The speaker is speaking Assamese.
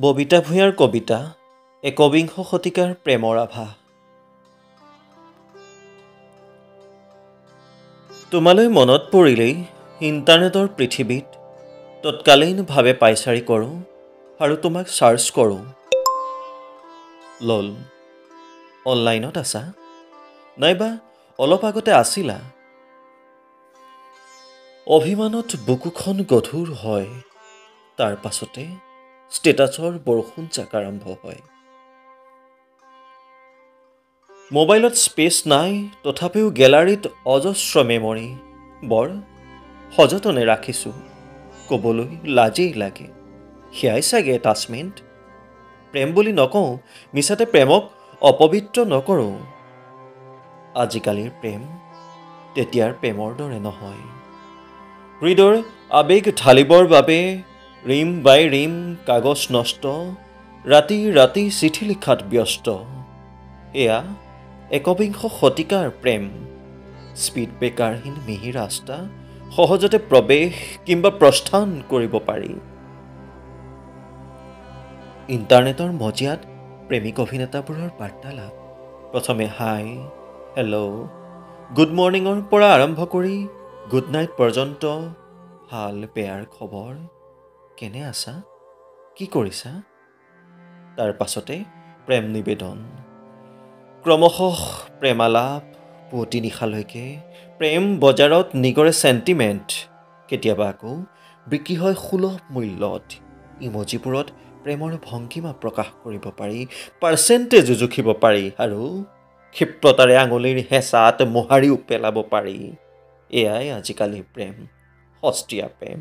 ববিতা ভূঞাৰ কবিতা একবিংশ শতিকাৰ প্ৰেমৰ আভা। তোমালৈ মনত পৰিলেই ইণ্টাৰনেটৰ পৃথিৱীত তৎকালীনভাৱে পাইচাৰি কৰোঁ আৰু তোমাক চাৰ্চ কৰোঁ। লল অনলাইনত আছা নাইবা অলপ আগতে আছিলা। অভিমানত বুকুখন গধুৰ হয়, তাৰ পাছতে ষ্টেটাছৰ বৰষুণ জাক আৰম্ভ হয়। মোবাইলত স্পেচ নাই, তথাপিও গেলাৰীত অজস্ৰ মেমৰি বৰ সযতনে ৰাখিছোঁ। ক'বলৈ লাজেই লাগে, সেয়াই চাগে এটাচমেণ্ট। প্ৰেম বুলি নকওঁ, মিছাতে প্ৰেমক অপবিত্ৰ নকৰোঁ। আজিকালিৰ প্ৰেম তেতিয়াৰ প্ৰেমৰ দৰে নহয়। হৃদয়ৰ আৱেগ ঢালিবৰ বাবে ৰিম বাই ৰিম কাগজ নষ্ট, ৰাতি ৰাতি চিঠি লিখাত ব্যস্ত। এয়া একবিংশ শতিকাৰ প্ৰেম। স্পীড ব্ৰেকাৰহীন মিহি ৰাস্তা, সহজতে প্ৰৱেশ কিম্বা প্ৰস্থান কৰিব পাৰি। ইণ্টাৰনেটৰ মজিয়াত প্ৰেমিক অভিনেতাবোৰৰ বাৰ্তালাপ প্ৰথমে হাই, হেল্ল', গুড মৰ্ণিঙৰ পৰা আৰম্ভ কৰি গুড নাইট পৰ্যন্ত ভাল বেয়াৰ খবৰ, কেনে আছা, কি কৰিছা, তাৰ পাছতে প্ৰেম নিবেদন। ক্ৰমশঃ প্ৰেমালাপ, পুৱতি নিশালৈকে প্ৰেম বজাৰত নিগৰে চেণ্টিমেণ্ট। কেতিয়াবা আকৌ বিক্ৰী হয় সুলভ মূল্যত। ইমজিবোৰত প্ৰেমৰ ভংগীমা প্ৰকাশ কৰিব পাৰি, পাৰ্চেণ্টেজ জুখিব পাৰি আৰু ক্ষিপ্ৰতাৰে আঙুলিৰ হেঁচাত মোহাৰিও পেলাব পাৰি। এয়াই আজিকালি প্ৰেম, সস্তীয়া প্ৰেম।